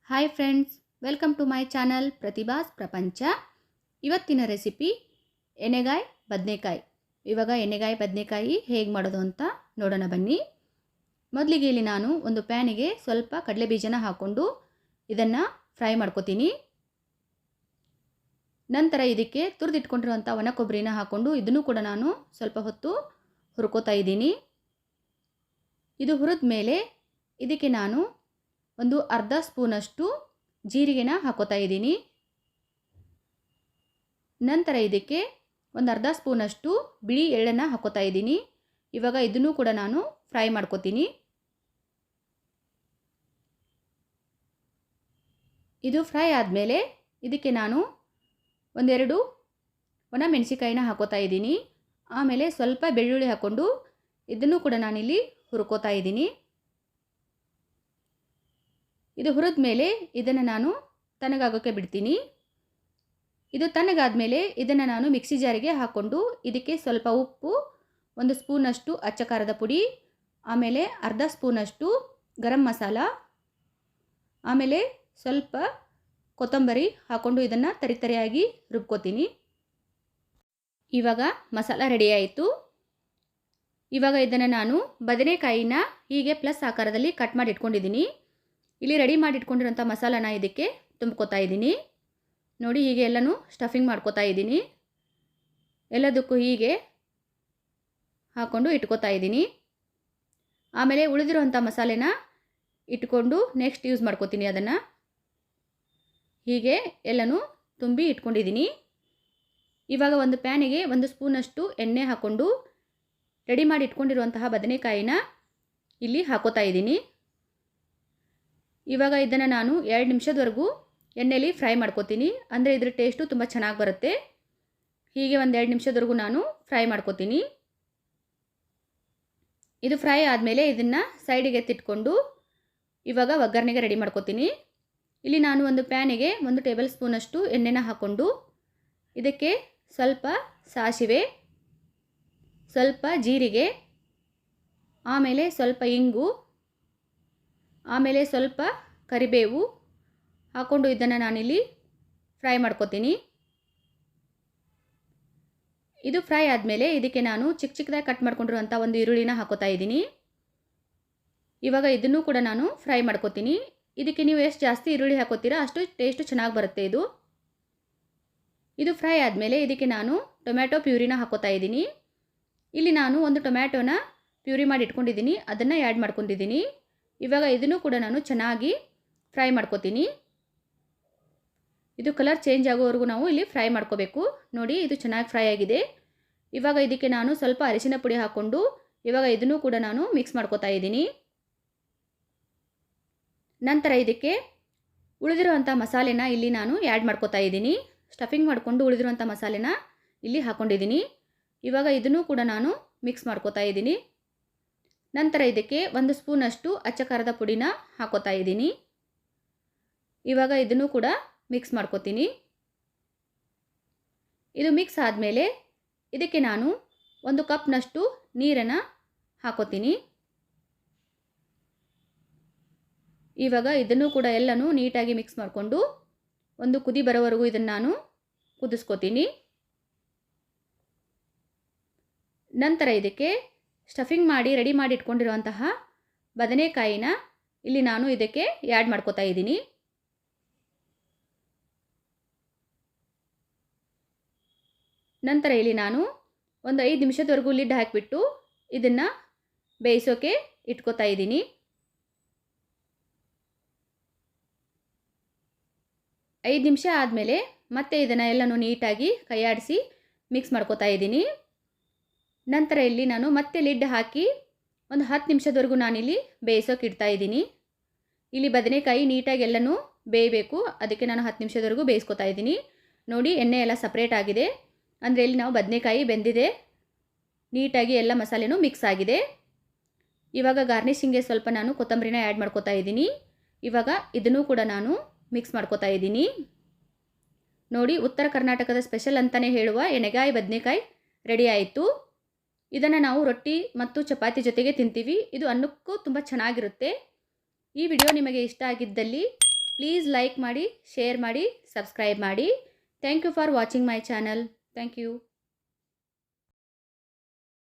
Hi friends, welcome to my channel Pratibha's Prapancha. ಇವತ್ತಿನ recipe ಎಣ್ಣೆಗಾಯಿ ಬದನೆಕಾಯಿ. ಇವಾಗ ಎಣ್ಣೆಗಾಯಿ ಬದನೆಕಾಯಿ ಹೇಗೆ ಮಾಡೋದು ಅಂತ ನೋಡೋಣ ಬನ್ನಿ. ಮೊದಲಿಗೆ ಇಲ್ಲಿ ನಾನು ಒಂದು ಪ್ಯಾನಿಗೆ ಸ್ವಲ್ಪ ಕಡಲೆ ಬೀಜನ ಹಾಕ್ಕೊಂಡು ಇದನ್ನು ಫ್ರೈ ಮಾಡ್ಕೋತೀನಿ. ನಂತರ ಇದಕ್ಕೆ ತುರಿದಿಟ್ಕೊಂಡಿರುವಂಥ ಒಣ ಕೊಬ್ಬರಿನ ಹಾಕ್ಕೊಂಡು ಇದನ್ನು ಕೂಡ ನಾನು ಸ್ವಲ್ಪ ಹೊತ್ತು ಹುರ್ಕೋತಾ ಇದ್ದೀನಿ. ಇದು ಹುರಿದ ಮೇಲೆ ಇದಕ್ಕೆ ನಾನು ಒಂದು ಅರ್ಧ ಸ್ಪೂನಷ್ಟು ಜೀರಿಗೆನ ಹಾಕೋತಾ ಇದ್ದೀನಿ. ನಂತರ ಇದಕ್ಕೆ ಒಂದು ಅರ್ಧ ಸ್ಪೂನಷ್ಟು ಬಿಳಿ ಎಳ್ಳನ್ನು ಹಾಕೋತಾ ಇದ್ದೀನಿ. ಇವಾಗ ಇದನ್ನು ಕೂಡ ನಾನು ಫ್ರೈ ಮಾಡ್ಕೋತೀನಿ. ಇದು ಫ್ರೈ ಆದಮೇಲೆ ಇದಕ್ಕೆ ನಾನು ಒಂದೆರಡು ಒಣ ಮೆಣಸಿಕಾಯಿನ ಹಾಕೋತಾ ಇದ್ದೀನಿ. ಆಮೇಲೆ ಸ್ವಲ್ಪ ಬೆಳ್ಳುಳ್ಳಿ ಹಾಕ್ಕೊಂಡು ಇದನ್ನು ಕೂಡ ನಾನಿಲ್ಲಿ ಹುರ್ಕೋತಾ ಇದ್ದೀನಿ. ಇದು ಹುರಿದ ಮೇಲೆ ಇದನ್ನು ನಾನು ತಣ್ಣಗಾಗೋಕ್ಕೆ ಬಿಡ್ತೀನಿ. ಇದು ತಣ್ಣಗಾದ ಇದನ್ನು ನಾನು ಮಿಕ್ಸಿ ಜಾರಿಗೆ ಹಾಕ್ಕೊಂಡು ಇದಕ್ಕೆ ಸ್ವಲ್ಪ ಉಪ್ಪು, ಒಂದು ಸ್ಪೂನಷ್ಟು ಅಚ್ಚ ಖಾರದ ಪುಡಿ, ಆಮೇಲೆ ಅರ್ಧ ಸ್ಪೂನಷ್ಟು ಗರಂ ಮಸಾಲ, ಆಮೇಲೆ ಸ್ವಲ್ಪ ಕೊತ್ತಂಬರಿ ಹಾಕ್ಕೊಂಡು ಇದನ್ನು ತರಿತರಿಯಾಗಿ ರುಬ್ಕೋತೀನಿ. ಇವಾಗ ಮಸಾಲ ರೆಡಿ ಆಯಿತು. ಇವಾಗ ಇದನ್ನು ನಾನು ಬದನೆಕಾಯಿನ ಹೀಗೆ ಪ್ಲಸ್ ಆಕಾರದಲ್ಲಿ ಕಟ್ ಮಾಡಿ ಇಟ್ಕೊಂಡಿದ್ದೀನಿ. ಇಲ್ಲಿ ರೆಡಿ ಮಾಡಿ ಇಟ್ಕೊಂಡಿರೋಂಥ ಮಸಾಲಾನ ಇದಕ್ಕೆ ತುಂಬ್ಕೋತಾ ಇದ್ದೀನಿ. ನೋಡಿ, ಹೀಗೆ ಎಲ್ಲನೂ ಸ್ಟಫಿಂಗ್ ಮಾಡ್ಕೋತಾ ಇದ್ದೀನಿ. ಎಲ್ಲದಕ್ಕೂ ಹೀಗೆ ಹಾಕ್ಕೊಂಡು ಇಟ್ಕೋತಾ ಇದ್ದೀನಿ. ಆಮೇಲೆ ಉಳಿದಿರೋಂಥ ಮಸಾಲೆನ ಇಟ್ಕೊಂಡು ನೆಕ್ಸ್ಟ್ ಯೂಸ್ ಮಾಡ್ಕೋತೀನಿ. ಅದನ್ನು ಹೀಗೆ ಎಲ್ಲನೂ ತುಂಬಿ ಇಟ್ಕೊಂಡಿದ್ದೀನಿ. ಇವಾಗ ಒಂದು ಪ್ಯಾನಿಗೆ ಒಂದು ಸ್ಪೂನಷ್ಟು ಎಣ್ಣೆ ಹಾಕ್ಕೊಂಡು ರೆಡಿ ಮಾಡಿ ಇಟ್ಕೊಂಡಿರುವಂತಹ ಬದನೆಕಾಯಿನ ಇಲ್ಲಿ ಹಾಕೋತಾ ಇದ್ದೀನಿ. ಇವಾಗ ಇದನ್ನು ನಾನು 2 ನಿಮಿಷದವರೆಗೂ ಎಣ್ಣೆಯಲ್ಲಿ ಫ್ರೈ ಮಾಡ್ಕೋತೀನಿ. ಅಂದರೆ ಇದ್ರ ಟೇಸ್ಟು ತುಂಬ ಚೆನ್ನಾಗಿ ಬರುತ್ತೆ. ಹೀಗೆ ಒಂದು 2 ನಿಮಿಷದವರೆಗೂ ನಾನು ಫ್ರೈ ಮಾಡ್ಕೋತೀನಿ. ಇದು ಫ್ರೈ ಆದಮೇಲೆ ಇದನ್ನು ಸೈಡಿಗೆ ಎತ್ತಿಟ್ಕೊಂಡು ಇವಾಗ ಒಗ್ಗರಣೆಗೆ ರೆಡಿ ಮಾಡ್ಕೋತೀನಿ. ಇಲ್ಲಿ ನಾನು ಒಂದು ಪ್ಯಾನಿಗೆ 1 ಟೇಬಲ್ ಸ್ಪೂನಷ್ಟು ಎಣ್ಣೆನ ಹಾಕ್ಕೊಂಡು ಇದಕ್ಕೆ ಸ್ವಲ್ಪ ಸಾಸಿವೆ, ಸ್ವಲ್ಪ ಜೀರಿಗೆ, ಆಮೇಲೆ ಸ್ವಲ್ಪ ಇಂಗು, ಆಮೇಲೆ ಸ್ವಲ್ಪ ಕರಿಬೇವು ಹಾಕ್ಕೊಂಡು ಇದನ್ನು ನಾನಿಲ್ಲಿ ಫ್ರೈ ಮಾಡ್ಕೋತೀನಿ. ಇದು ಫ್ರೈ ಆದಮೇಲೆ ಇದಕ್ಕೆ ನಾನು ಚಿಕ್ಕದಾಗಿ ಕಟ್ ಮಾಡ್ಕೊಂಡಿರುವಂಥ ಒಂದು ಈರುಳ್ಳಿನ ಹಾಕೋತಾ ಇದ್ದೀನಿ. ಇವಾಗ ಇದನ್ನು ಕೂಡ ನಾನು ಫ್ರೈ ಮಾಡ್ಕೋತೀನಿ. ಇದಕ್ಕೆ ನೀವು ಎಷ್ಟು ಜಾಸ್ತಿ ಈರುಳ್ಳಿ ಹಾಕೋತೀರಾ ಅಷ್ಟು ಟೇಸ್ಟು ಚೆನ್ನಾಗಿ ಬರುತ್ತೆ. ಇದು ಫ್ರೈ ಆದಮೇಲೆ ಇದಕ್ಕೆ ನಾನು ಟೊಮ್ಯಾಟೊ ಪ್ಯೂರಿನ ಹಾಕೋತಾ ಇದ್ದೀನಿ. ಇಲ್ಲಿ ನಾನು ಒಂದು ಟೊಮ್ಯಾಟೊನ ಪ್ಯೂರಿ ಮಾಡಿ ಇಟ್ಕೊಂಡಿದ್ದೀನಿ, ಅದನ್ನು ಆ್ಯಡ್ ಮಾಡ್ಕೊಂಡಿದ್ದೀನಿ. ಇವಾಗ ಇದನ್ನು ಕೂಡ ನಾನು ಚೆನ್ನಾಗಿ ಫ್ರೈ ಮಾಡ್ಕೋತೀನಿ. ಇದು ಕಲರ್ ಚೇಂಜ್ ಆಗೋವರೆಗೂ ನಾವು ಇಲ್ಲಿ ಫ್ರೈ ಮಾಡ್ಕೋಬೇಕು. ನೋಡಿ, ಇದು ಚೆನ್ನಾಗಿ ಫ್ರೈ ಆಗಿದೆ. ಇವಾಗ ಇದಕ್ಕೆ ನಾನು ಸ್ವಲ್ಪ ಅರಿಶಿನ ಪುಡಿ ಹಾಕ್ಕೊಂಡು ಇವಾಗ ಇದನ್ನು ಕೂಡ ನಾನು ಮಿಕ್ಸ್ ಮಾಡ್ಕೋತಾ ಇದ್ದೀನಿ. ನಂತರ ಇದಕ್ಕೆ ಉಳಿದಿರುವಂಥ ಮಸಾಲೆನ ಇಲ್ಲಿ ನಾನು ಆ್ಯಡ್ ಮಾಡ್ಕೋತಾ ಇದ್ದೀನಿ. ಸ್ಟಫಿಂಗ್ ಮಾಡಿಕೊಂಡು ಉಳಿದಿರುವಂಥ ಮಸಾಲೆನ ಇಲ್ಲಿ ಹಾಕ್ಕೊಂಡಿದ್ದೀನಿ. ಇವಾಗ ಇದನ್ನು ಕೂಡ ನಾನು ಮಿಕ್ಸ್ ಮಾಡ್ಕೋತಾ ಇದ್ದೀನಿ. ನಂತರ ಇದಕ್ಕೆ 1 ಸ್ಪೂನಷ್ಟು ಅಚ್ಚ ಖಾರದ ಪುಡಿನ ಹಾಕೋತಾ ಇದ್ದೀನಿ. ಇವಾಗ ಇದನ್ನು ಕೂಡ ಮಿಕ್ಸ್ ಮಾಡ್ಕೋತೀನಿ. ಇದು ಮಿಕ್ಸ್ ಆದಮೇಲೆ ಇದಕ್ಕೆ ನಾನು 1 ಕಪ್ನಷ್ಟು ನೀರನ್ನು ಹಾಕೋತೀನಿ. ಇವಾಗ ಇದನ್ನು ಕೂಡ ಎಲ್ಲನೂ ನೀಟಾಗಿ ಮಿಕ್ಸ್ ಮಾಡಿಕೊಂಡು ಒಂದು ಕುದಿ ಬರೋವರೆಗೂ ಇದನ್ನು ನಾನು ಕುದಿಸ್ಕೋತೀನಿ. ನಂತರ ಇದಕ್ಕೆ ಸ್ಟಫಿಂಗ್ ಮಾಡಿ ರೆಡಿ ಮಾಡಿ ಇಟ್ಕೊಂಡಿರುವಂತಹ ಬದನೆಕಾಯಿನ ಇಲ್ಲಿ ನಾನು ಇದಕ್ಕೆ ಆ್ಯಡ್ ಮಾಡ್ಕೋತಾ ಇದ್ದೀನಿ. ನಂತರ ಇಲ್ಲಿ ನಾನು ಒಂದು 5 ನಿಮಿಷದವರೆಗೂ ಲಿಡ್ ಹಾಕಿಬಿಟ್ಟು ಇದನ್ನು ಬೇಯಿಸೋಕೆ ಇಟ್ಕೋತಾ ಇದ್ದೀನಿ. 5 ನಿಮಿಷ ಆದಮೇಲೆ ಮತ್ತೆ ಇದನ್ನು ಎಲ್ಲನೂ ನೀಟಾಗಿ ಕೈಯಾಡಿಸಿ ಮಿಕ್ಸ್ ಮಾಡ್ಕೋತಾ ಇದ್ದೀನಿ. ನಂತರ ಇಲ್ಲಿ ನಾನು ಮತ್ತೆ ಲಿಡ್ ಹಾಕಿ ಒಂದು 10 ನಿಮಿಷದವರೆಗೂ ನಾನಿಲ್ಲಿ ಬೇಯಿಸೋಕೆ ಇಡ್ತಾ ಇದ್ದೀನಿ. ಇಲ್ಲಿ ಬದನೆಕಾಯಿ ನೀಟಾಗಿ ಎಲ್ಲನೂ ಬೇಯಬೇಕು, ಅದಕ್ಕೆ ನಾನು 10 ನಿಮಿಷದವರೆಗೂ ಬೇಯಿಸ್ಕೊತಾ ಇದ್ದೀನಿ. ನೋಡಿ, ಎಣ್ಣೆ ಎಲ್ಲ ಸಪ್ರೇಟ್ ಆಗಿದೆ. ಅಂದರೆ ಇಲ್ಲಿ ನಾವು ಬದನೆಕಾಯಿ ಬೆಂದಿದೆ, ನೀಟಾಗಿ ಎಲ್ಲ ಮಸಾಲೆನೂ ಮಿಕ್ಸ್ ಆಗಿದೆ. ಇವಾಗ ಗಾರ್ನಿಷಿಂಗ್ಗೆ ಸ್ವಲ್ಪ ನಾನು ಕೊತ್ತಂಬರಿನ ಆ್ಯಡ್ ಮಾಡ್ಕೋತಾ ಇದ್ದೀನಿ. ಇವಾಗ ಇದನ್ನು ಕೂಡ ನಾನು ಮಿಕ್ಸ್ ಮಾಡ್ಕೋತಾ ಇದ್ದೀನಿ. ನೋಡಿ, ಉತ್ತರ ಕರ್ನಾಟಕದ ಸ್ಪೆಷಲ್ ಅಂತಲೇ ಹೇಳುವ ಎಣ್ಣೆಗಾಯಿ ಬದನೆಕಾಯಿ ರೆಡಿ ಆಯಿತು. ಇದನ್ನು ನಾವು ರೊಟ್ಟಿ ಮತ್ತು ಚಪಾತಿ ಜೊತೆಗೆ ತಿಂತೀವಿ. ಇದು ಅನ್ನಕ್ಕೂ ತುಂಬ ಚೆನ್ನಾಗಿರುತ್ತೆ. ಈ ವಿಡಿಯೋ ನಿಮಗೆ ಇಷ್ಟ ಆಗಿದ್ದಲ್ಲಿ ಪ್ಲೀಸ್ ಲೈಕ್ ಮಾಡಿ, ಶೇರ್ ಮಾಡಿ, ಸಬ್ಸ್ಕ್ರೈಬ್ ಮಾಡಿ. Thank you for watching my channel. Thank you.